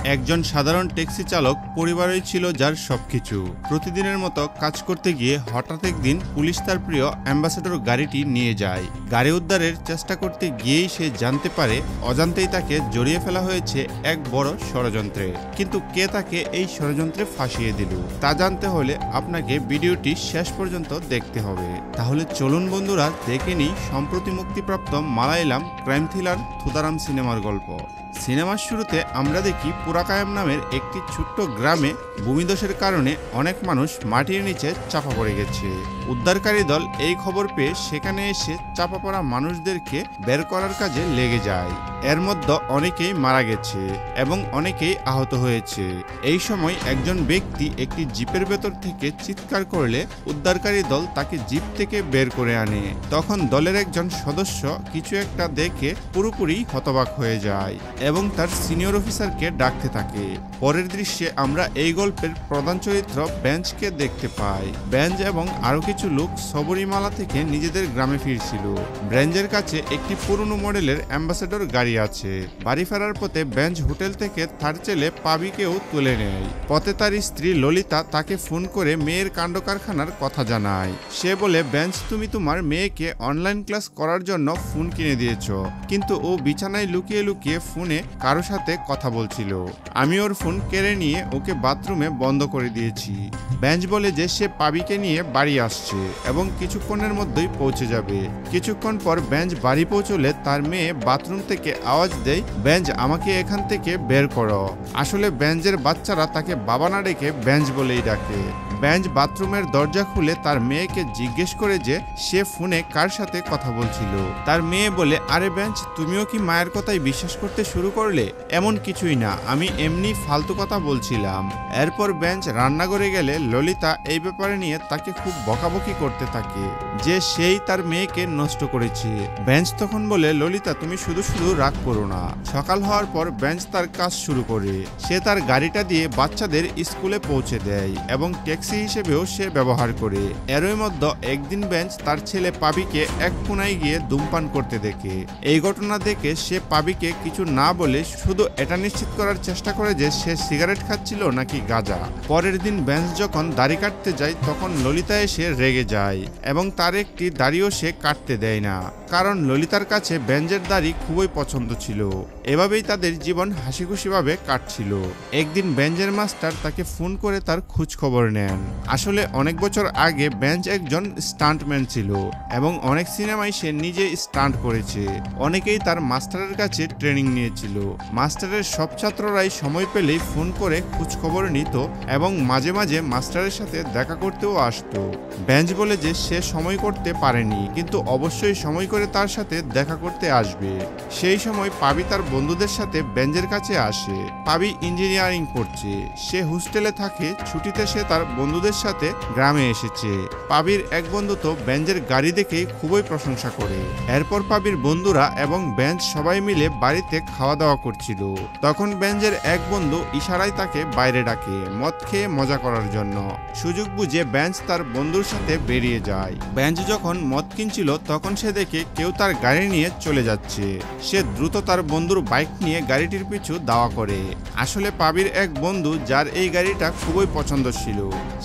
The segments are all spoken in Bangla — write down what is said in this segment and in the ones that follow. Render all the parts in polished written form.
একজন সাধারণ ট্যাক্সি চালক পরিবারই ছিল যার সবকিছু। প্রতিদিনের মতো কাজ করতে গিয়ে হঠাৎ একদিন পুলিশ তার প্রিয় অ্যাম্বাসেডর গাড়িটি নিয়ে যায়। গাড়ি উদ্ধারের চেষ্টা করতে গিয়েই সে জানতে পারে অজান্তেই তাকে জড়িয়ে ফেলা হয়েছে এক বড় ষড়যন্ত্রে। কিন্তু কে তাকে এই ষড়যন্ত্রে ফাঁসিয়ে দিল তা জানতে হলে আপনাকে ভিডিওটি শেষ পর্যন্ত দেখতে হবে। তাহলে চলুন বন্ধুরা দেখে নিই সম্প্রতি মুক্তিপ্রাপ্ত মালায়ালাম ক্রাইম থ্রিলার থুতারাম সিনেমার গল্প। সিনেমার শুরুতে আমরা দেখি পুরাকায়াম নামের একটি ছোট্ট গ্রামে ভূমিধসের কারণে অনেক মানুষ মাটির নিচে চাপা পড়ে গেছে। উদ্ধারকারী দল এই খবর পেয়ে সেখানে এসে চাপা পড়া মানুষদেরকে বের করার কাজে লেগে যায়। এর মধ্যে অনেকেই মারা গেছে এবং অনেকেই আহত হয়েছে। এই সময় একজন ব্যক্তি একটি জিপের ভেতর থেকে চিৎকার করলে উদ্ধারকারী দল তাকে জিপ থেকে বের করে আনে। তখন দলের একজন সদস্য কিছু একটা দেখে পুরোপুরি হতবাক হয়ে যায় এবং তার সিনিয়র অফিসারকে ডাকতে থাকে। পরের দৃশ্যে আমরা এই গল্পের প্রধান চরিত্র বেঞ্চকে দেখতে পাই। বেঞ্চ এবং আরো কিছু লোক সবরীমালা থেকে নিজেদের গ্রামে ফিরছিল। বেঞ্চের কাছে একটি পুরনো মডেলের অ্যাম্বাসেডর গাড়ি আছে। বাড়ি ফেরার পথে বেঞ্চ হোটেল থেকে তার ছেলে পাবিকেও তুলে নেয়। পথে তার স্ত্রী ললিতা তাকে ফোন করে মেয়ের কাণ্ড কারখানার কথা জানায়। সে বলে, বেঞ্চ, তুমি তোমার মেয়েকে অনলাইন ক্লাস করার জন্য ফোন কিনে দিয়েছ, কিন্তু ও বিছানায় লুকিয়ে লুকিয়ে ফোনে কারো সাথে কথা বলছিল। আমি ওর ফোন কেড়ে নিয়ে ওকে বাথরুমে বন্ধ করে দিয়েছি। বেঞ্চ বলে যে সে পাবিকে নিয়ে বাড়ি আসছে এবং কিছুক্ষণের মধ্যেই পৌঁছে যাবে। কিছুক্ষণ পর বেঞ্চ বাড়ি পৌঁছলে তার মেয়ে বাথরুম থেকে আওয়াজ দেয়, বেঞ্চ, আমাকে এখান থেকে বের করো। আসলে বেঞ্চের বাচ্চারা তাকে বাবা না ডেকে বেঞ্চ বলেই ডাকে। বেঞ্চ বাথরুমের দরজা খুলে তার মেয়েকে জিজ্ঞেস করে যে সে ফোনে কার সাথে কথা বলছিল। তার মেয়ে বলে, আরে বেঞ্চ, তুমিও কি মায়ের কথাই বিশ্বাস করতে শুরু করলে? এমন কিছুই না, আমি এমনি ফালতু কথা বলছিলাম। এরপর বেঞ্চ রান্নাঘরে গেলে ললিতা এই ব্যাপারে নিয়ে তাকে খুব বকাবকি করতে থাকে যে সেই তার মেয়েকে নষ্ট করেছে। বেঞ্চ তখন বলে, ললিতা, তুমি শুধু শুধু রাগ করো না। সকাল হওয়ার পর বেঞ্চ তার কাজ শুরু করে। সে তার গাড়িটা দিয়ে বাচ্চাদের স্কুলে পৌঁছে দেয় এবং ট্যাক্সি হিসেবেও সে ব্যবহার করে। এরই মধ্যে একদিন বেঞ্চ তার ছেলে পাবিকে এক কোনায় গিয়ে ধূমপান করতে দেখে। এই ঘটনা দেখে সে পাবিকে কিছু না বলে শুধু এটা নিশ্চিত করার চেষ্টা করে যে সে সিগারেট খাচ্ছিল নাকি গাঁজা। পরের দিন বেঞ্চ যখন দাড়ি কাটতে যায় তখন ললিতা এসে রেগে যায় এবং তার একটি দাড়িও সে কাটতে দেয় না, কারণ ললিতার কাছে বেঞ্চের দাড়ি খুবই পছন্দ ছিল। এভাবেই তাদের জীবন হাসি খুশিভাবে কাটছিল। একদিন বেঞ্চের মাস্টার তাকে ফোন করে তার খোঁজ খবর নেন। আসলে অনেক বছর আগে বেঞ্চ একজন স্টান্টম্যান ছিল এবং অনেক সিনেমায় সে নিজে স্টান্ট করেছে। অনেকেই তার মাস্টারের কাছে ট্রেনিং নিয়েছিল। মাস্টারের সব ছাত্ররাই সময় পেলেই ফোন করে খোঁজ খবর নিত এবং মাঝে মাঝে মাস্টারের সাথে দেখা করতেও আসতো। বেঞ্চ বলে যে সে সময় করতে পারেনি, কিন্তু অবশ্যই সময় করে তার সাথে দেখা করতে আসবে। সেই সময় পাবি তার বন্ধুদের সাথে বেঞ্চের কাছে আসে। পাবি ইঞ্জিনিয়ারিং পড়ছে। সে হোস্টেলে থাকে। ছুটিতে সে তার বন্ধুদের সাথে গ্রামে এসেছে। পাবির এক বন্ধু তো বেঞ্চের গাড়ি দেখে খুবই প্রশংসা করে। এরপর পাবির বন্ধুরা এবং বেঞ্চ সবাই মিলে বাড়িতে খাওয়া দাওয়া করছিল। তখন বেঞ্চের এক বন্ধু ইশারায় তাকে বাইরে ডাকে মদ খেয়ে মজা করার জন্য। সুযোগ বুঝে বেঞ্চ তার বন্ধুর সাথে বেরিয়ে যায়। বেঞ্চ যখন মদ কিনছিল তখন সে দেখে কেউ তার গাড়ি নিয়ে চলে যাচ্ছে। সে দ্রুত তার বন্ধুর বাইক নিয়ে গাড়িটির পিছু দাওয়া করে। আসলে পাবির এক বন্ধু যার এই গাড়িটা খুবই পছন্দ ছিল,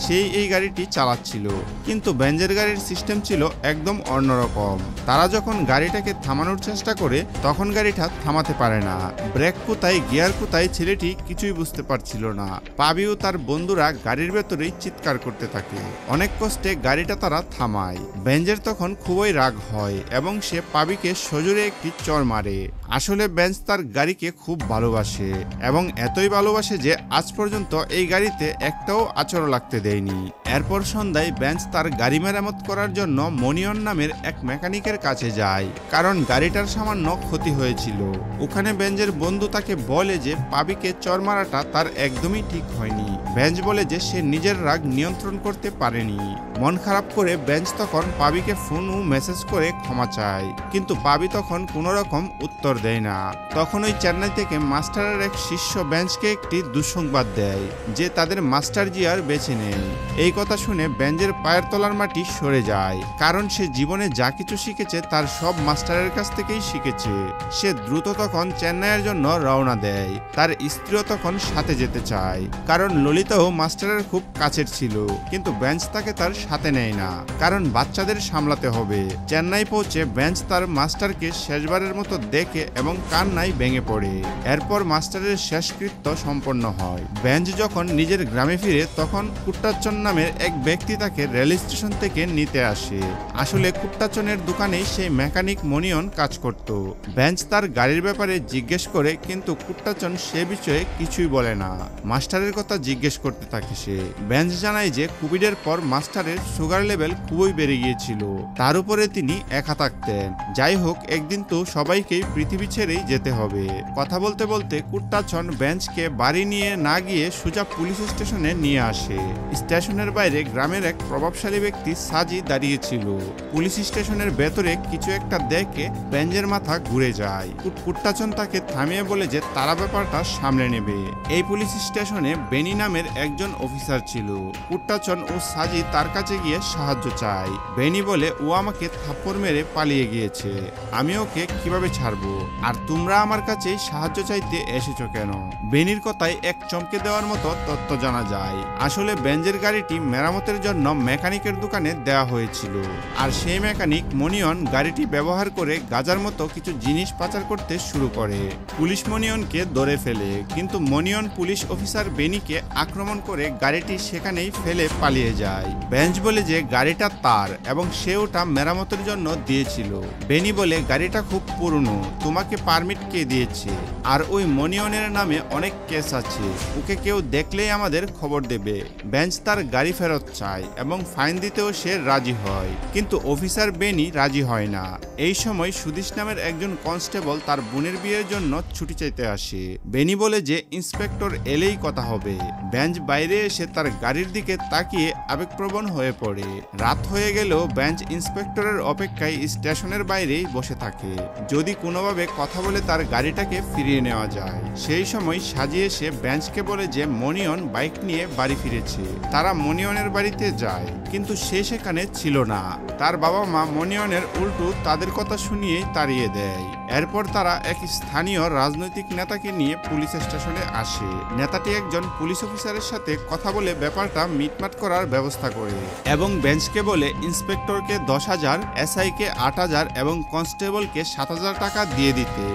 সেই এই গাড়িটি চালাচ্ছিল, কিন্তু বেঞ্চের গাড়ির সিস্টেম ছিল একদম অন্যরকম। তারা যখন গাড়িটাকে থামানোর চেষ্টা করে তখন গাড়িটা থামাতে পারে না। ব্রেক কোথায়, গিয়ার কোথায়, ছেলেটি কিছুই বুঝতে পারছিল না। পাবিও তার বন্ধুরা গাড়ির ভেতরেই চিৎকার করতে থাকে। অনেক কষ্টে গাড়িটা তারা থামায়। বেঞ্চের তখন খুবই রাগ হয় এবং সে পাবিকে সজোরে একটি চড় মারে। আসলে বেঞ্চ তার গাড়িকে খুব ভালোবাসে এবং এতই ভালোবাসে যে আজ পর্যন্ত এই গাড়িতে একটাও আঁচড় লাগতে দেয়নি। এরপর সন্ধ্যায় বেঞ্চ তার গাড়ি মেরামত করার জন্য মনিয়ন নামের এক মেকানিকের কাছে যায়, কারণ গাড়িটার সামান্য ক্ষতি হয়েছিল। ওখানে বেঞ্চের বন্ধু তাকে বলে যে পাবিকে চড় মারাটা তার একদমই ঠিক হয়নি। বেঞ্চ বলে যে সে নিজের রাগ নিয়ন্ত্রণ করতে পারেনি। মন খারাপ করে বেঞ্চ তখন পাবিকে ফোন ও মেসেজ করে ক্ষমা চায়। চায়, কিন্তু পাবি তখন কোনো রকম উত্তর দেয় না। তখন ওই চেন্নাই থেকে মাস্টারের এক শিষ্য বেঞ্চকে একটি দুঃসংবাদ দেয় যে তাদের মাস্টার জি আর বেঁচে নেই। এই কথা শুনে বেঞ্চের পায়ের তলার মাটি সরে যায়, কারণ সে জীবনে যা কিছু শিখেছে তার সব মাস্টারের কাছ থেকেই শিখেছে। সে দ্রুত তখন চেন্নাইয়ের জন্য রওনা দেয়। তার স্ত্রীও তখন সাথে যেতে চায়, কারণ ললিতাও মাস্টারের খুব কাছের ছিল, কিন্তু বেঞ্চ তাকে তার সাথে নেয় না, কারণ বাচ্চাদের সামলাতে হবে। চেন্নাই পৌঁছে বেঞ্চ তার মাস্টারকে শেষবারের মতো দেখে এবং কান্নায় ভেঙে পড়ে। এরপর মাস্টারের শেষকৃত্য সম্পন্ন হয়। বেঞ্চ যখন নিজের গ্রামে ফিরে তখন কুট্টাচন নামের এক ব্যক্তি তাকে রেল স্টেশন থেকে নিতে আসে। আসলে কুট্টাচনের দোকানেই সেই মেকানিক মনিয়ন কাজ করত। বেঞ্চ তার গাড়ির ব্যাপারে জিজ্ঞেস করে, কিন্তু কুট্টাচন সে বিষয়ে কিছুই বলে না। মাস্টারের কথা জিজ্ঞেস করতে থাকে সে। বেঞ্চ জানায় যে কোভিডের পর মাস্টারের সুগার লেভেল খুবই বেড়ে গিয়েছিল, তার উপরে তিনি একা থাকতেন। যাই হোক, একদিন তো সবাইকেই পৃথিবী ছেড়েই যেতে হবে। কথা বলতে বলতে কুট্টাচন বেঞ্চকে বাড়ি নিয়ে না গিয়ে সোজা পুলিশ স্টেশনে নিয়ে আসে। স্টেশনের বাইরে গ্রামের এক প্রভাবশালী ব্যক্তি সাজি দাঁড়িয়েছিল। পুলিশ স্টেশনের ভেতরে কিছু একটা দেখে বেঞ্চের মাথা ঘুরে যায়। কুট্টাচন তাকে থামিয়ে বলে যে তারা ব্যাপারটা সামলে নেবে। এই পুলিশ স্টেশনে বেনি নামের একজন অফিসার ছিল। কুট্টাচন ও সাজি তার কাছে গিয়ে সাহায্য চায়। বেনি বলে, ও আমাকে থাপ্পড় মেরে পালিয়ে গিয়েছে, আমি ওকে কিভাবে ছাড়বো, আর তোমরা আমার কাছে সাহায্য চাইতে এসেছো কেন? বেনির কথায় এক চমকে দেওয়ার মতো তথ্য জানা যায়। আসলে বেঞ্চের গাড়িটি মেরামতের জন্য মেকানিকের দোকানে দেওয়া হয়েছিল, আর সেই মেকানিক মনিয়ন গাড়িটি ব্যবহার করে গাজার মতো কিছু জিনিস পাচার করতে শুরু করে। পুলিশ মনিয়নকে ধরে ফেলে, কিন্তু মনিয়ন পুলিশ অফিসার বেনিকে আক্রমণ করে গাড়িটি সেখানেই ফেলে পালিয়ে যায়। বেঞ্চ বলে যে গাড়িটা তার এবং সে ওটা মেরামতের জন্য দিয়েছিল। বেনি বলে, গাড়িটা খুব পুরনো, তোমাকে পারমিট কে দিয়েছে? আর ওই মনিয়নের নামে অনেক কেস আছে, ওকে কেউ দেখলেই আমাদের খবর দেবে। বেঞ্চ তার গাড়ি ফেরত চায় এবং ফাইন দিতেও সে রাজি হয়, কিন্তু অফিসার বেনি রাজি হয় না। এই সময় সুদীশ নামের একজন কনস্টেবল তার বোনের বিয়ের জন্য ছুটি চাইতে আসে। বেনি বলে যে ইন্সপেক্টর এলেই কথা হবে। বেঞ্চ বাইরে এসে তার গাড়ির দিকে তাকিয়ে আবেগপ্রবণ হয়ে পড়ে। রাত হয়ে গেলেও বেঞ্চ ইন্সপেক্টরের অপেক্ষায় স্টেশনের বাইরেই বসে থাকে, যদি কোনোভাবে কথা বলে তার গাড়িটাকে ফিরিয়ে নেওয়া যায়। সেই সময় সাজিয়ে এসে বেঞ্চকে বলে যে মনিয়ন বাইক নিয়ে বাড়ি ফিরেছে। তারা মনিয়নের বাড়িতে যায়, কিন্তু সে সেখানে ছিল না। তার বাবা মা মনিয়নের উল্টো তাদের কথা শুনিয়ে তাড়িয়ে দেয়। এরপর তারা এক স্থানীয় রাজনৈতিক নেতাকে নিয়ে পুলিশ স্টেশনে আসে। নেতাটি একজন পুলিশ অফিসারের সাথে কথা বলে ব্যাপারটা মিটমাট করার ব্যবস্থা করে এবং বেঞ্চকে বলে ইন্সপেক্টরকে 10,000, এসআইকে 8,000 এবং কনস্টেবলকে 7,000 টাকা দিয়ে দিতে।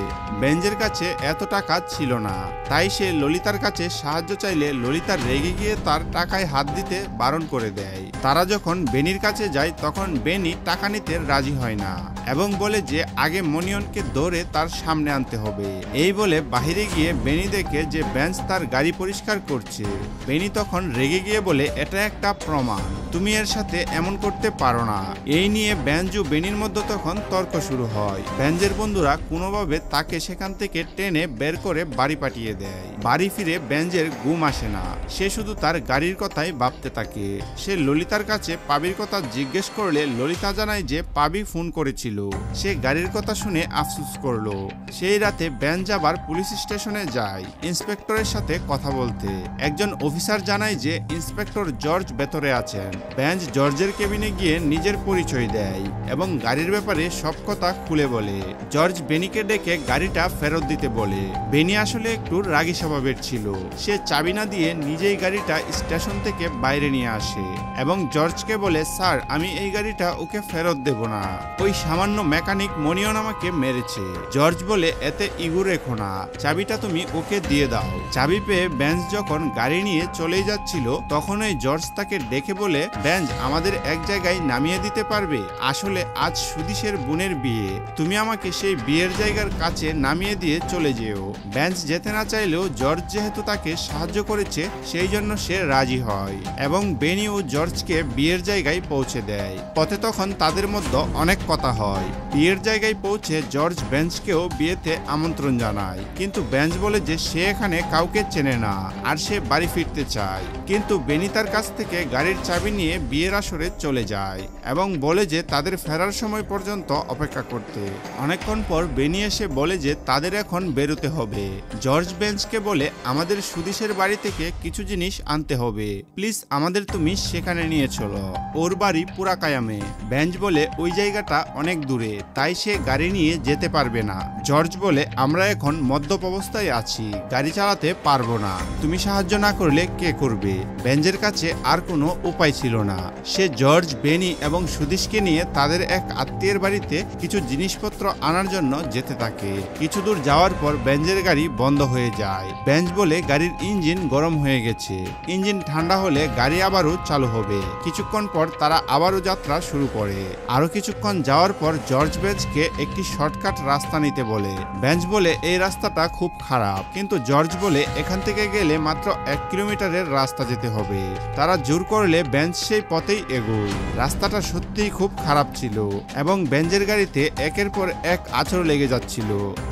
বেঞ্চের কাছে এত টাকা ছিল না, তাই সে ললিতার কাছে সাহায্য চাইলে ললিতা রেগে গিয়ে তার টাকায় হাত দিতে বারণ করে দেয়। তারা যখন বেনির কাছে যায় তখন বেনি টাকা নিতে রাজি হয় না এবং বলে যে আগে মনিয়নকে ধরে তার সামনে আনতে হবে। এই বলে বাহিরে গিয়ে বেনি দেখে যে বেঞ্চ তার গাড়ি পরিষ্কার করছে। বেনি তখন রেগে গিয়ে বলে, এটা একটা প্রমাণ, তুমি এর সাথে এমন করতে পারো না। এই নিয়ে বেঞ্চ ও বেনির মধ্যে তখন তর্ক শুরু হয়। বেঞ্চের বন্ধুরা কোনোভাবে তাকে সেখান থেকে টেনে বের করে বাড়ি পাঠিয়ে দেয়। বাড়ি ফিরে বেঞ্চের ঘুম আসে না, সে শুধু তার গাড়ির কথাই ভাবতে থাকে। সে ললিতার কাছে পাবির কথা জিজ্ঞেস করলে ললিতা জানায় যে পাবি ফোন করেছিল। সে গাড়ির কথা শুনে আফসোস করলো। সেই রাতে বেঞ্চ আবার পুলিশ স্টেশনে যায় ইন্সপেক্টরের সাথে কথা বলতে। একজন অফিসার জানায় যে ইন্সপেক্টর জর্জ ভেতরে আছেন। বেঞ্চ জর্জের কেবিনে গিয়ে নিজের পরিচয় দেয় এবং গাড়ির ব্যাপারে সব কথা খুলে বলে। জর্জ বেনিকে ডেকে গাড়িটা ফেরত দিতে বলে। বেনি আসলে একটু রাগী স্বভাবের ছিল। সে চাবি না দিয়ে নিজেই গাড়িটা স্টেশন থেকে বাইরে নিয়ে আসে এবং জর্জকে বলে, স্যার আমি এই গাড়িটা ওকে ফেরত দেব না, ওই সামান্য মেকানিক মনিয়ন আমাকে মেরেছে। জর্জ বলে, এতে ইগো রেখো না, চাবিটা তুমি ওকে দিয়ে দাও। চাবি পেয়ে বেঞ্চ যখন গাড়ি নিয়ে চলে যাচ্ছিল তখন ওই জর্জ তাকে ডেকে বলে, বেঞ্চ আমাদের এক জায়গায় নামিয়ে দিতে পারবে? আসলে আজ সুদীশের বোনের বিয়ে, তুমি আমাকে সেই বিয়ের জায়গার কাছে নামিয়ে দিয়ে চলে যেও। বেঞ্চ যেতে না চাইলেও জর্জ যেহেতু তাকে সাহায্য করেছে সেই জন্য সে রাজি হয় এবং বেনি ও জর্জকে বিয়ের জায়গায় পৌঁছে দেয়। পথে তখন তাদের মধ্যে অনেক কথা হয়। বিয়ের জায়গায় পৌঁছে জর্জ বেঞ্চকেও বিয়েতে আমন্ত্রণ জানায়, কিন্তু বেঞ্চ বলে যে সে এখানে কাউকে চেনে না আর সে বাড়ি ফিরতে চায়। কিন্তু বেনি তার কাছ থেকে গাড়ির চাবি নিয়ে বিয়ের আসরে চলে যায় এবং বলে যে তাদের ফেরার সময় পর্যন্ত অপেক্ষা করতে। অনেকক্ষণ পর বেনি এসে বলে যে তাদের এখন বেরোতে হবে। জর্জ বেঞ্চকে বলে আমাদের সুদিশের বাড়ি থেকে কিছু জিনিস আনতে হবে, প্লিজ আমাদের তুমি সেখানে নিয়ে চলো। ওর বাড়ি পুরাকায়ামে। বেঞ্চ বলে ওই জায়গাটা অনেক দূরে, তাই সে গাড়ি নিয়ে যেতে পারবে না। জর্জ বলে আমরা এখন মদ্যপ অবস্থায় আছি, গাড়ি চালাতে পারবো না, তুমি সাহায্য না করলে কে করবে। বেঞ্চের কাছে আর কোনো উপায় ছিল না। সে জর্জ, বেনি এবং সুদিশকে নিয়ে তাদের এক আত্মীয়ের বাড়িতে কিছু জিনিসপত্র আনার জন্য যেতে থাকে। কিছু দূর যাওয়ার পর বেঞ্চের গাড়ি বন্ধ হয়ে যায়। বেঞ্চ বলে গাড়ির ইঞ্জিন গরম হয়ে গেছে, ইঞ্জিন ঠান্ডা হলে গাড়ি আবারও চালু হবে। কিছুক্ষণ পর তারা আবারও যাত্রা শুরু করে। আরো কিছুক্ষণ যাওয়ার পর জর্জ বেঞ্চকে একটি শর্টকাট রাস্তা নিতে বলে। বেঞ্চ বলে এই রাস্তাটা খুব খারাপ, কিন্তু জর্জ বলে এখান থেকে গেলে মাত্র 1 কিলোমিটারের রাস্তা যেতে হবে। তারা জোর করলে বেঞ্চ সেই পথেই এগোয়। রাস্তাটা সত্যিই খুব খারাপ ছিল এবং বেঞ্চের গাড়িতে একের পর এক আঁচড় লেগে যাচ্ছিল।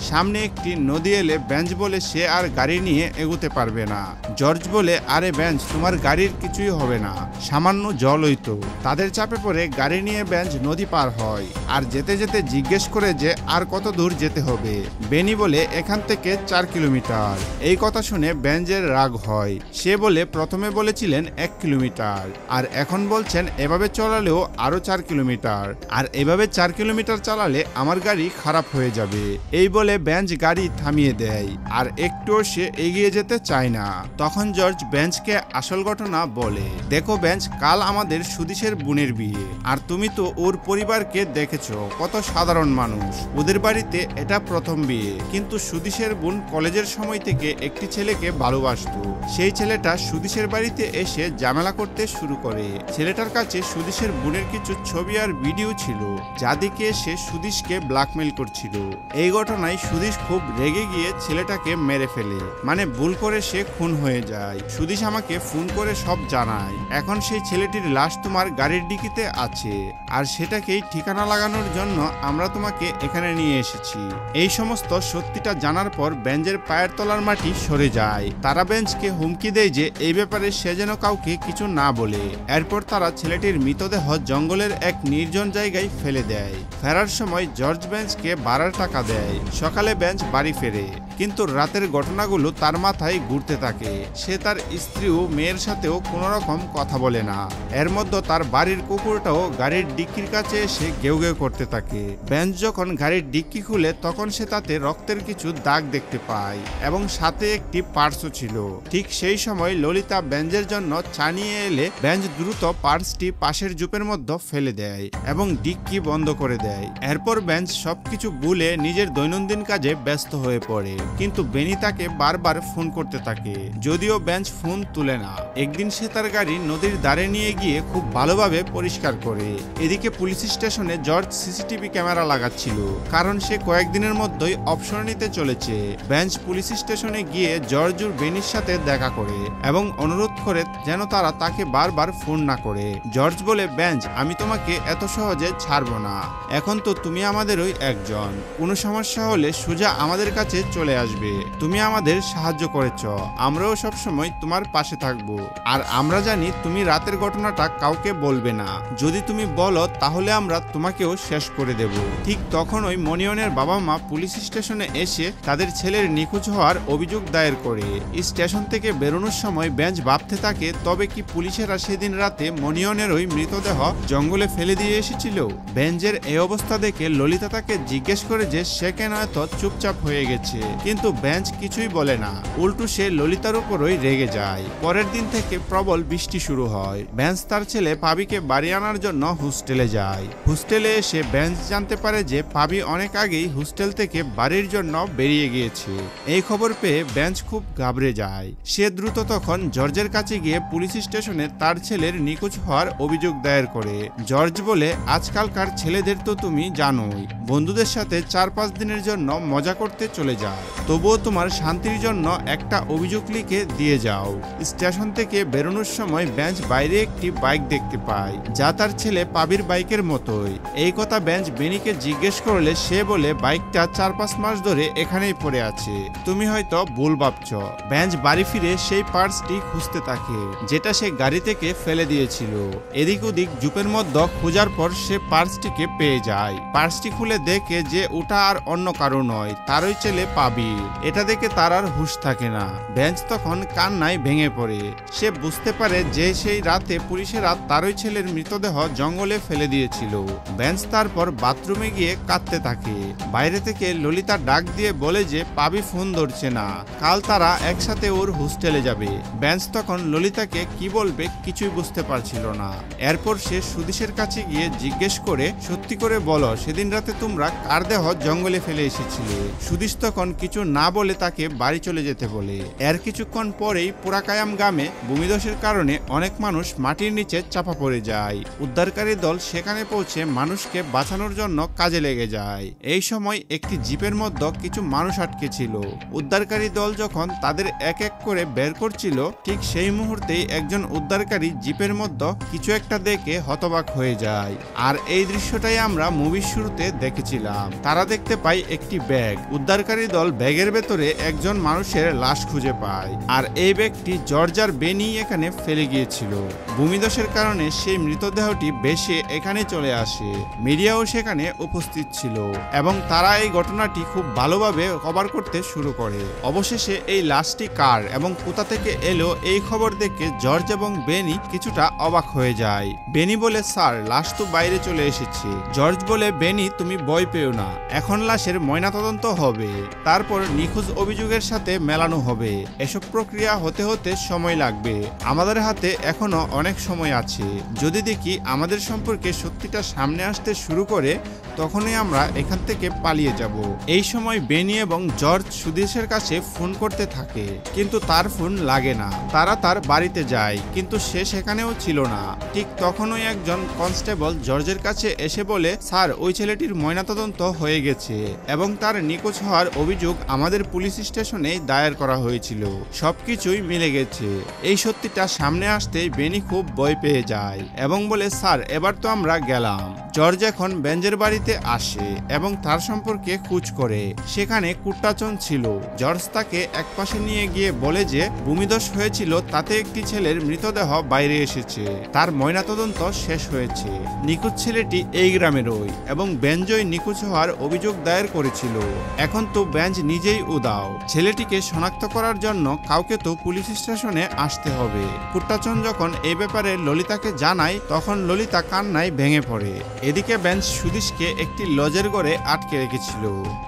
সামনে একটি নদী এলে বেঞ্চ বলে সে আর গাড়ি নিয়ে এগোতে পারবে না। জর্জ বলে আরে বেঞ্চ, তোমার গাড়ির কিছুই হবে না, সামান্য জলই তো। তাদের চাপে পড়ে গাড়ি নিয়ে বেঞ্চ নদী পার হয় আর যেতে যেতে জিজ্ঞেস করে যে আর কত দূর যেতে হবে। বেনি বলে এখান থেকে 4 কিলোমিটার। এই কথা শুনে বেঞ্চের রাগ হয়। সে বলে প্রথমে বলেছিলেন 1 কিলোমিটার আর এখন বলছেন এভাবে চালালেও আরো 4 কিলোমিটার, আর এভাবে 4 কিলোমিটার চালালে আমার গাড়ি খারাপ হয়ে যাবে। এই বলে বেঞ্চ গাড়ি থামিয়ে দেয় আর একটুও সে এগিয়ে যেতে চায় না। তখন জর্জ বেঞ্চকে আসল ঘটনা বলে, দেখো বেঞ্চ, কাল আমাদের সুদিশের বোনের বিয়ে, আর তুমি তো ওর পরিবারকে দেখেছো, কত সাধারণ মানুষ। ওদের বাড়িতে এটা প্রথম বিয়ে, কিন্তু সুদিশের বোন কলেজের সময় থেকে একটি ছেলেকে ভালোবাসতো। সেই ছেলেটা সুদিশের বাড়িতে এসে ঝামেলা করতে শুরু করে। ছেলেটার কাছে সুদিশের বোনের কিছু ছবি আর ভিডিও ছিল, যা দেখে সে সুদিশকে ব্ল্যাকমেল করছিল। এই ঘটনায় সুদিশ খুব রেগে গিয়ে ছেলেটাকে মেরে ফেলে, মানে ভুল করে সে খুন হয়ে যায়। সুদিশ আমাকে ফোন করে সব জানায়। এখন সেই ছেলেটির লাশ তোমার গাড়ির ডিকিতে আছে, আর সেটাকেই ঠিকানা লাগানোর জন্য আমরা তোমাকে এখানে নিয়ে এসেছি। এই সমস্ত সত্যিটা জানার পর বেঞ্চের পায়ের তলার মাটি সরে যায়। তারা বেঞ্চকে হুমকি দেয় যে এই ব্যাপারে সে যেন কাউকে কিছু না বলে। এরপর তারা ছেলেটির মৃতদেহ জঙ্গলের এক নির্জন জায়গায় ফেলে দেয়। ফেরার সময় জর্জ বেঞ্চকে ভাড়ার টাকা দেয়। সকালে বেঞ্চ বাড়ি ফেরে, কিন্তু রাতের ঘটনাগুলো তার মাথায় ঘুরতে থাকে। সে তার স্ত্রী ও মেয়ের সাথেও কোনো রকম কথা বলে না। এর মধ্যে তার বাড়ির কুকুরটাও গাড়ির ডিক্কির কাছে এসে গেউ গেউ করতে থাকে। বেঞ্চ যখন গাড়ির ডিক্কি খুলে তখন সে তাতে রক্তের কিছু দাগ দেখতে পায় এবং সাথে একটি পার্সও ছিল। ঠিক সেই সময় ললিতা বেঞ্চের জন্য চা নিয়ে এলে বেঞ্চ দ্রুত পার্সটি পাশের জুপের মধ্যে ফেলে দেয় এবং ডিক্কি বন্ধ করে দেয়। এরপর বেঞ্চ সবকিছু ভুলে নিজের দৈনন্দিন কাজে ব্যস্ত হয়ে পড়ে, কিন্তু বেনি তাকে বারবার ফোন করতে থাকে, যদিও বেঞ্চ ফোন তুলে না। একদিন সে তার গাড়ি নদীর ধারে নিয়ে গিয়ে খুব ভালোভাবে পরিষ্কার করে। এদিকে পুলিশ স্টেশনে জর্জ সিসিটিভি ক্যামেরা লাগাচ্ছিল, কারণ সে কয়েকদিনের মধ্যেই অবসর নিতে চলেছে। বেঞ্চ পুলিশ স্টেশনে গিয়ে জর্জ ও বেনির সাথে দেখা করে এবং অনুরোধ করে যেন তারা তাকে বারবার ফোন না করে। জর্জ বলে, বেঞ্চ, আমি তোমাকে এত সহজে ছাড়বো না, এখন তো তুমি আমাদেরই একজন, কোনো সমস্যা হলে সোজা আমাদের কাছে চলে আসবে। তুমি আমাদের সাহায্য করেছ, আমরাও সবসময় তোমার পাশে থাকবো, আর আমরা জানি তুমি রাতের ঘটনাটা কাউকে বলবে না। যদি তুমি বলো তাহলে আমরা তোমাকেও শেষ করে দেব। ঠিক তখনই মনিয়নের বাবা মা পুলিশ স্টেশনে এসে তাদের ছেলের নিখোঁজ হওয়ার অভিযোগ দায়ের করে। স্টেশন থেকে বেরোনোর সময় বেঞ্চ ভাবতে থাকে, তবে কি পুলিশেরা সেদিন রাতে মনিয়নের ওই মৃতদেহ জঙ্গলে ফেলে দিয়ে এসেছিল? বেঞ্চের এই অবস্থা দেখে ললিতা তাকে জিজ্ঞেস করে যে সে কেন এত চুপচাপ হয়ে গেছে, কিন্তু বেঞ্চ কিছুই বলে না, উল্টো সে ললিতার উপরই রেগে যায়। পরের দিন থেকে প্রবল বৃষ্টি শুরু হয়। বেঞ্চ তার ছেলে পাবিকে বাড়ি আনার জন্য হোস্টেলে যায়। হোস্টেলে এসে বেঞ্চ জানতে পারে যে পাবি অনেক আগেই হোস্টেল থেকে বাড়ির জন্য বেরিয়ে গিয়েছে। এই খবর পেয়ে বেঞ্চ খুব ঘাবড়ে যায়। সে দ্রুত তখন জর্জের কাছে গিয়ে পুলিশ স্টেশনে তার ছেলের নিখোঁজ হওয়ার অভিযোগ দায়ের করে। জর্জ বলে, আজকালকার ছেলেদের তো তুমি জানোই, বন্ধুদের সাথে 4-5 দিনের জন্য মজা করতে চলে যায়, তবুও তোমার শান্তির জন্য একটা অভিযোগ লিখে দিয়ে যাও। স্টেশন থেকে বেরোনোর সময় বেঞ্চ বাইরে একটি বাইক দেখতে পায়, যা তার ছেলে পাবির বাইকের মতোই। এই কথা বেঞ্চ বেনিকে জিজ্ঞেস করলে সে বলে বাইকটা 4-5 মাস ধরে এখানেই পড়ে আছে, তুমি হয়তো ভুল ভাবছ। বেঞ্চ বাড়ি ফিরে সেই পার্সটি খুঁজতে থাকে, যেটা সে গাড়ি থেকে ফেলে দিয়েছিল। এদিক ওদিক জুপের মধ্যে খোঁজার পর সে পার্সটিকে পেয়ে যায়। পার্সটি খুলে দেখে যে ওটা আর অন্য কারো নয়, তারই ছেলে পাবি। এটা দেখে তার আর হুঁশ থাকে না। বেঞ্চ তখন কান্নায় ভেঙে পড়ে। সে বুঝতে পারে যে সেই রাতে পুলিশেরা তারই ছেলের মৃতদেহ জঙ্গলে ফেলে দিয়েছিল। বেঞ্চ তারপর বাথরুমে গিয়ে কাঁদতে থাকে। বাইরে থেকে ললিতা ডাক দিয়ে বলে যে পাবি ফোন ধরছে না, কাল তারা একসাথে ওর হোস্টেলে যাবে। বেঞ্চ তখন ললিতাকে কি বলবে কিছুই বুঝতে পারছিল না। এরপর সে সুদিশের কাছে গিয়ে জিজ্ঞেস করে, সত্যি করে বলো সেদিন রাতে তোমরা কার দেহ জঙ্গলে ফেলে এসেছিলে? সুদিশ তখন কিছু না বলে তাকে বাড়ি চলে যেতে বলে। এর কিছুক্ষণ পরেই পুরাকায়াম গ্রামে ভূমিধসের কারণে অনেক মানুষ মাটির নিচে চাপা পড়ে যায়। উদ্ধারকারী দল সেখানে পৌঁছে মানুষকে বাঁচানোর জন্য কাজে লেগে যায়। এই সময় একটি জিপের মধ্যে কিছু মানুষ আটকে ছিল। উদ্ধারকারী দল যখন তাদের এক এক করে বের করছিল, ঠিক সেই মুহূর্তেই একজন উদ্ধারকারী জিপের মধ্যে কিছু একটা দেখে হতবাক হয়ে যায়। আর এই দৃশ্যটাই আমরা মুভির শুরুতে দেখেছিলাম। তারা দেখতে পায় একটি ব্যাগ। উদ্ধারকারী দল ব্যাগের ভেতরে একজন মানুষের লাশ খুঁজে পায়, আর এই ব্যক্তি জর্জার বেনি এখানে ফেলে গিয়েছিল। ভূমিধসের কারণে সেই মৃতদেহটি ভেসে এখানে চলে আসে। মিডিয়াও সেখানে উপস্থিত ছিল এবং তারা এই ঘটনাটি খুব ভালোভাবে কভার করতে শুরু করে। অবশেষে এই লাশটি কার এবং কোথা থেকে এলো এই খবর দেখে জর্জ এবং বেনি কিছুটা অবাক হয়ে যায়। বেনি বলে, স্যার লাশ তো বাইরে চলে এসেছে। জর্জ বলে, বেনি তুমি ভয় পেও না, এখন লাশের ময়নাতদন্ত হবে, তারপর নিখোঁজ অভিযোগের সাথে মেলানো হবে। এসব প্রক্রিয়া হতে হতে সময় লাগবে, আমাদের হাতে এখনো অনেক সময় আছে। যদি দেখি আমাদের সম্পর্কে সত্যিটা সামনে আসতে শুরু করে, তখনই আমরা এখান থেকে পালিয়ে যাব। এই সময় বেনি এবং জর্জ সুদেশের কাছে ফোন করতে থাকে, কিন্তু তার ফোন লাগে না। তারা তার বাড়িতে যায়, কিন্তু সে সেখানেও ছিল না। ঠিক তখনই একজন কনস্টেবল জর্জের কাছে এসে বলে, স্যার ওই ছেলেটির ময়নাতদন্ত হয়ে গেছে এবং তার নিখোঁজ হওয়ার অভিযোগ আমাদের পুলিশ স্টেশনে দায়ের করা হয়েছিল। সবকিছুই মিলে গেছে। এই সত্যিটা সামনে আসতেই বেনি খুব ভয় পেয়ে যায় এবং বলে, স্যার এবার তো আমরা গেলাম। জর্জ এখন বেঞ্জের বাড়িতে আসে এবং তার সম্পর্কে খোঁজ করে। সেখানে কুট্টাচন ছিল। জর্জ তাকে একপাশে নিয়ে গিয়ে বলে যে ভূমিধস হয়েছিল, তাতে একটি ছেলের মৃতদেহ বাইরে এসেছে, তার ময়নাতদন্ত শেষ হয়েছে। নিখোঁজ ছেলেটি এই গ্রামেরই এবং বেঞ্জই নিখোঁজ হওয়ার অভিযোগ দায়ের করেছিল। এখন তো বেঞ্জ নিজেই উদাও। ছেলেটিকে শনাক্ত করার জন্য কাউকে তো পুলিশ স্টেশনে আসতে হবে। কুট্টাচন যখন এই ব্যাপারে ললিতাকে জানায়, তখন ললিতা কান্নায় ভেঙে পড়ে। এদিকে বেঞ্জ সুদিশকে একটি লজের ঘরে আটকে রেখেছিল।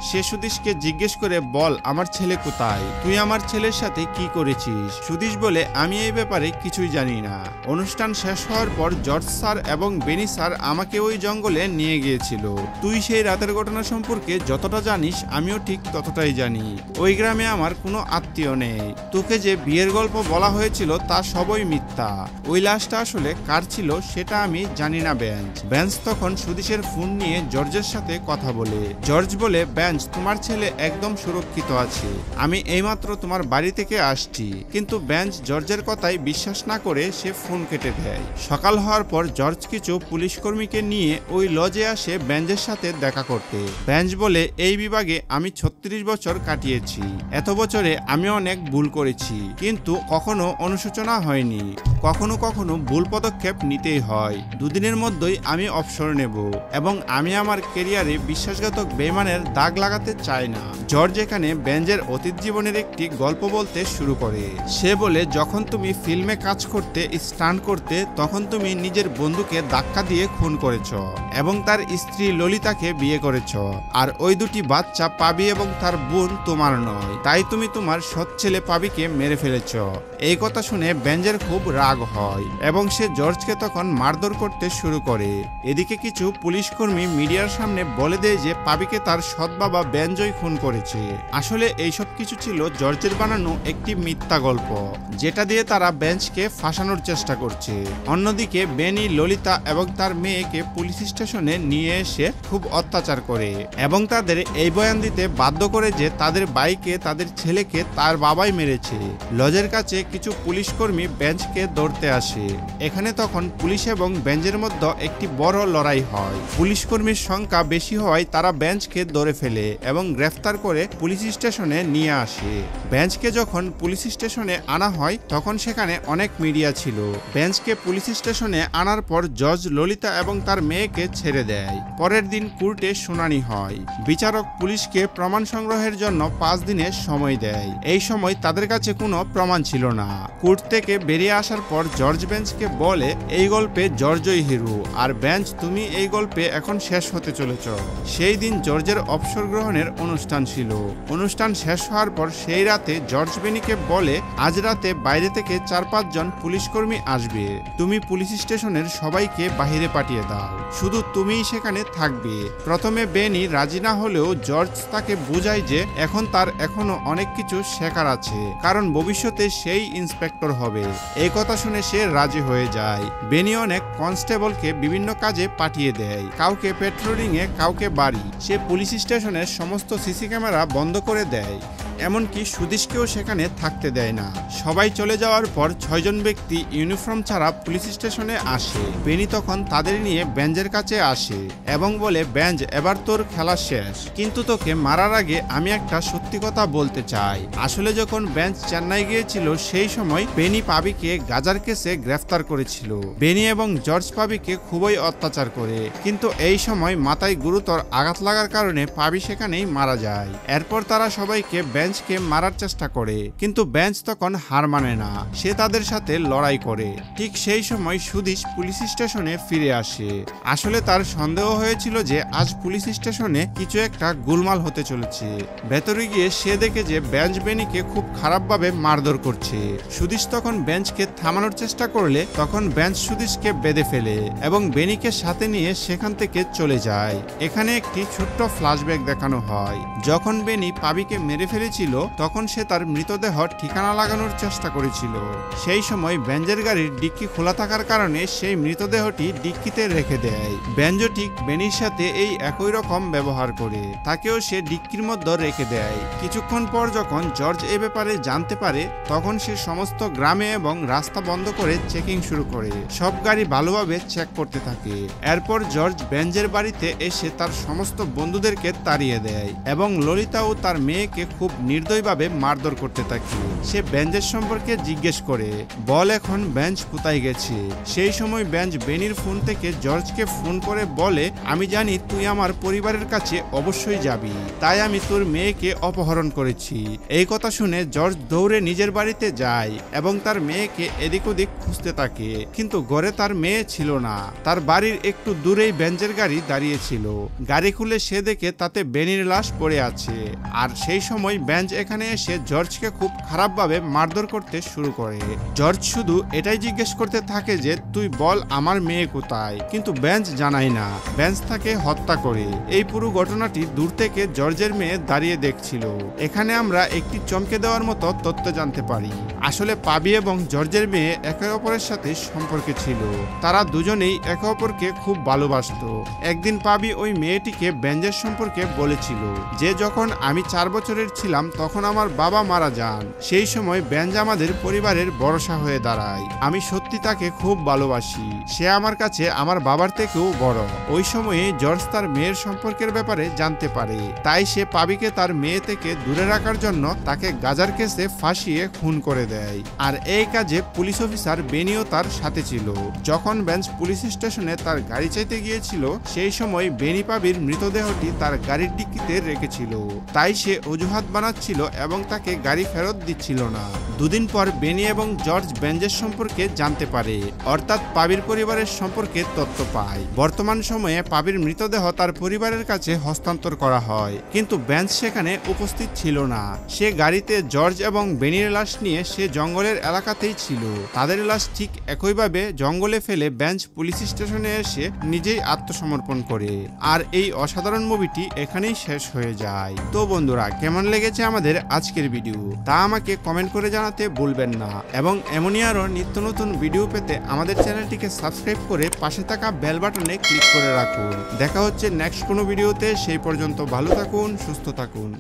সে সুদিশকে জিজ্ঞেস করে, বল আমার ছেলে কোথায়, তুই আমার ছেলের সাথে কি করেছিস? সুদিশ বলে, আমি এই ব্যাপারে কিছুই জানি না। অনুষ্ঠান শেষ হওয়ার পর জর্জ স্যার এবং বেনি স্যার আমাকে ওই জঙ্গলে নিয়ে গিয়েছিল। তুই সেই রাতের ঘটনা সম্পর্কে যতটা জানিস আমিও ঠিক ততটাই জানি। ওই গ্রামে আমার কোনো আত্মীয় নেই। তোকে যে বিয়ের গল্প বলা হয়েছিল তা সবই মিথ্যা। ওই লাশটা আসলে কার ছিল সেটা আমি জানি না। বেঞ্জ তখন সুদিশের ফোন নিয়ে জর্জের সাথে কথা বলে। জর্জ বলে, বেঞ্জ তোমার ছেলে একদম সুরক্ষিত আছে, আমি এইমাত্র তোমার বাড়ি থেকে আসছি। কিন্তু বেঞ্জ জর্জের কথায় বিশ্বাস না করে সে ফোন কেটে দেয়। সকাল হওয়ার পর জর্জ কিছু পুলিশ কর্মীকে নিয়ে ওই লজে আসে বেঞ্জের সাথে দেখা করতে। বেঞ্জ বলে, এই বিভাগে আমি 36 বছর কাটিয়েছি। এত বছরে আমি অনেক ভুল করেছি, কিন্তু কখনো অনুশোচনা হয়নি। কখনো কখনো ভুল পদক্ষেপ নিতেই হয়। দুদিনের মধ্যেই আমি অবসর নেব এবং আমি আমার ক্যারিয়ারে বিশ্বাসঘাতক বেইমানের দাগ লাগাতে চাই না। জর্জ এখানে বেঞ্জের অতীত জীবনের একটি গল্প বলতে শুরু করে। সে বলে, যখন তুমি ফিল্মে কাজ করতে, স্টান্ট করতে, তখন তুমি নিজের বন্ধুকে ধাক্কা দিয়ে খুন করেছ এবং তার স্ত্রী ললিতাকে বিয়ে করেছ। আর ওই দুটি বাচ্চা পাবি এবং তার বোন তোমার নয়, তাই তুমি তোমার সৎ ছেলে পাবিকে মেরে ফেলেছ। এই কথা শুনে বেঞ্জের খুব রাগ হয় এবং সে জর্জকে তখন মারধর করতে শুরু করে। এদিকে কিছু পুলিশ কর্মী মিডিয়ার সামনে বলে দেয় যে পাবিকে তার সৎ বাবা বেঞ্জই খুন করেছে। আসলে এইসব কিছু ছিল জর্জের বানানো একটি মিথ্যা গল্প, যেটা দিয়ে তারা বেঞ্চকে ফাঁসানোর চেষ্টা করছে। অন্যদিকে বেনি ললিতা এবং তার মেয়েকে পুলিশ স্টেশনে নিয়ে এসে খুব অত্যাচার করে এবং তাদের এই বয়ান দিতে বাধ্য করে যে তাদের বাইকে তাদের ছেলেকে তার বাবাই মেরেছে। লজের কাছে কিছু পুলিশ কর্মী বেঞ্চকে ধরতে আসে। এখানে তখন পুলিশ এবং বেঞ্চের মধ্যে একটি বড় লড়াই হয়। পুলিশ কর্মীর সংখ্যা বেশি হওয়ায় তারা বেঞ্চকে ধরে ফেলে এবং গ্রেফতার করে পুলিশ স্টেশনে নিয়ে আসে। বেঞ্চকে যখন পুলিশ স্টেশনে আনা হয় তখন সেখানে অনেক মিডিয়া ছিল। বেঞ্চকে পুলিশ স্টেশনে আনার পর জজ ললিতা এবং তার মেয়েকে ছেড়ে দেয়। পরের দিন কোর্টে শুনানি হয়। বিচারক পুলিশকে প্রমাণ সংগ্রহের জন্য 5 দিনের সময় দেয়। এই সময় তাদের কাছে কোনো প্রমাণ ছিল না। কোর্ট থেকে বেরিয়ে আসার পর জর্জ বেঞ্চকে বলে, এই গল্পে জর্জই হিরো, আর বেঞ্চ তুমি এই গল্পে এখন শেষ হতে চলেছ। সেই দিন জর্জের অবসর গ্রহণের অনুষ্ঠান ছিল। অনুষ্ঠান শেষ হওয়ার পর সেই রাতে জর্জ বেনিকে বলে, আজ রাতে বাইরে থেকে 4-5 জন পুলিশ কর্মী আসবে, তুমি পুলিশ স্টেশনের সবাইকে বাহিরে পাঠিয়ে দাও, শুধু তুমিই সেখানে থাকবে। প্রথমে বেনি রাজি না হলেও জর্জ তাকে বোঝায় যে এখন তার এখনো অনেক কিছু শেখার আছে, কারণ ভবিষ্যতে সেই ইন্সপেক্টর হবে। এই কথা শুনে সে রাজি হয়ে যায়। বেনি অনেক কনস্টেবলকে বিভিন্ন কাজে পাঠিয়ে দেয়, কাউকে পেট্রোলিং এ, কাউকে বাড়ি। সে পুলিশ স্টেশনের সমস্ত সিসি ক্যামেরা বন্ধ করে দেয়, এমনকি সুদেশকেও সেখানে থাকতে দেয় না। সবাই চলে যাওয়ার পর 6 জন ব্যক্তি ইউনিফর্ম ছাড়া পুলিশ স্টেশনে আসে। বেনি তখন তাদের নিয়ে বেঞ্চের কাছে আসে এবং বলে, বেঞ্চ এবার তোর খেলা শেষ, কিন্তু তোকে মারার আগে আমি একটা সত্যি কথা বলতে চাই। আসলে যখন বেঞ্চ চেন্নাই গিয়েছিল সেই সময় বেনি পাবিকে গাজার কেসে গ্রেফতার করেছিল। বেনি এবং জর্জ পাবিকে খুবই অত্যাচার করে, কিন্তু এই সময় মাথায় গুরুতর আঘাত লাগার কারণে পাবি সেখানেই মারা যায়। এরপর তারা সবাইকে বেঞ্চকে মারার চেষ্টা করে, কিন্তু বেঞ্চ তখন হার মানে না, সে তাদের সাথে লড়াই করে। ঠিক সেই সময় সুদেশ পুলিশ স্টেশনে ফিরে আসে। আসলে তার সন্দেহ হয়েছিল যে আজ পুলিশ স্টেশনে কিছু একটা গোলমাল হতে চলেছে। ভেতরে গিয়ে সে দেখে যে বেঞ্চ বেনিকে খুব খারাপভাবে মারধর করছে। সুদেশ তখন বেঞ্চকে থামানোর চেষ্টা করলে তখন বেঞ্চ সুদেশকে বেঁধে ফেলে এবং বেনিকে সাথে নিয়ে সেখান থেকে চলে যায়। এখানে একটি ছোট্ট ফ্ল্যাশব্যাক দেখানো হয়। যখন বেনি পাবিকে মেরে ফেলেছিল তখন সে তার মৃতদেহ ঠিকানা লাগানোর চেষ্টা করেছিল। সেই সময় বেঞ্জের গাড়ির ডিক্কি খোলা থাকার কারণে সেই মৃতদেহটি ডিক্কিতে রেখে দেয়। বেঞ্জ ঠিক বেনির সাথে এই একই রকম ব্যবহার করে, তাকেও সে ডিক্কির মধ্যে রেখে দেয়। কিছুক্ষণ পর যখন জর্জ এ ব্যাপারে জানতে পারে তখন সে সমস্ত গ্রামে এবং রাস্তা বন্ধ করে চেকিং শুরু করে, সব গাড়ি ভালোভাবে চেক করতে থাকে। এরপর জর্জ বেঞ্জের বাড়িতে এসে তার সমস্ত বন্ধুদেরকে তাড়িয়ে দেয় এবং ললিতা ও তার মেয়েকে খুব নির্দয়ভাবে মারধর করতে থাকে। সে বেঞ্জের সম্পর্কে জিজ্ঞেস করে, বল এখন বেঞ্চ কোথায় গেছে। সেই সময় বেঞ্চ বেনির ফোন থেকে জর্জকে ফোন করে বলে, আমি জানি তুই আমার পরিবারের কাছে অবশ্যই যাবি, তাই আমি তোর মেয়েকে অপহরণ করেছি। এই কথা শুনে জর্জ দৌড়ে নিজের বাড়িতে যায় এবং তার মেয়েকে এদিক ওদিক খুঁজতে থাকে, কিন্তু ঘরে তার মেয়ে ছিল না। তার বাড়ির একটু দূরেই বেঞ্চের গাড়ি দাঁড়িয়ে ছিল। গাড়ি খুলে সে দেখে তাতে বেনির লাশ পড়ে আছে। আর সেই সময় বেঞ্চ এখানে এসে জর্জকে খুব খারাপভাবে মারধর করতে শুরু করে। জর্জ শুধু এটাই জিজ্ঞেস করতে থাকে যে তুই বল আমার মেয়ে কোথায়, কিন্তু বেঞ্চ জানায় না। বেঞ্চ তাকে হত্যা করে। এই পুরো ঘটনাটি দূর থেকে জর্জের মেয়ে দাঁড়িয়ে দেখছিল। এখানে আমরা একটি চমকে দেওয়ার মতো তথ্য জানতে পারি। আসলে পাবি এবং জর্জের মেয়ে একে অপরের সাথে সম্পর্কে ছিল। তারা দুজনেই একে অপরকে খুব ভালোবাসত। একদিন পাবি ওই মেয়েটিকে বেঞ্চের সম্পর্কে বলেছিল যে যখন আমি 4 বছরের ছিলাম তখন আমার বাবা মারা যান। সেই সময় বেঞ্চ আমাদের পরিবারের ভরসা হয়ে দাঁড়ায়। আমি সত্যি তাকে খুব ভালোবাসি। সে আমার কাছে আমার বাবার থেকেও বড়। ওই সময়ে জর্জ তার মেয়ের সম্পর্কের ব্যাপারে জানতে পারে, তাই সে পাবিকে তার মেয়ে থেকে দূরে রাখার জন্য তাকে গাজার কেসে ফাঁসিয়ে খুন করে দেয়। আর এই কাজে পুলিশ অফিসার বেনিও তার সাথে ছিল। যখন বেঞ্চ পুলিশ স্টেশনে তার গাড়ি চাইতে গিয়েছিল সেই সময় বেনি পাবির মৃতদেহটি তার গাড়ির ডিক্কিতে রেখেছিল, তাই সে অজুহাত বানাচ্ছিল এবং তাকে গাড়ি ফেরত দিচ্ছিল না। দুদিন পর বেনি এবং জর্জ বেঞ্জের সম্পর্কে জানতে পারে, অর্থাৎ পাবির পরিবারের সম্পর্কে তথ্য পায়। বর্তমান সময়ে পাবির মৃতদেহ তার পরিবারের কাছে হস্তান্তর করা হয়, কিন্তু বেঞ্জ সেখানে উপস্থিত ছিল না। সে গাড়িতে জর্জ এবং বেনির লাশ নিয়ে সে জঙ্গলের এলাকাতেই ছিল। তাদের লাশ ঠিক একইভাবে জঙ্গলে ফেলে বেঞ্জ পুলিশ স্টেশনে এসে নিজেই আত্মসমর্পণ করে। আর এই অসাধারণ মুভিটি এখানেই শেষ হয়ে যায়। তো বন্ধুরা, কেমন লেগেছে আমাদের আজকের ভিডিও তা আমাকে কমেন্ট করে জানাতে ভুলবেন না, এবং এমনই আরো নিত্য নতুন ভিডিও পেতে আমাদের চ্যানেলটিকে সাবস্ক্রাইব করে পাশে থাকা বেল বাটনে ক্লিক করে রাখুন। দেখা হচ্ছে নেক্সট কোনো ভিডিওতে, সেই পর্যন্ত ভালো থাকুন, সুস্থ থাকুন।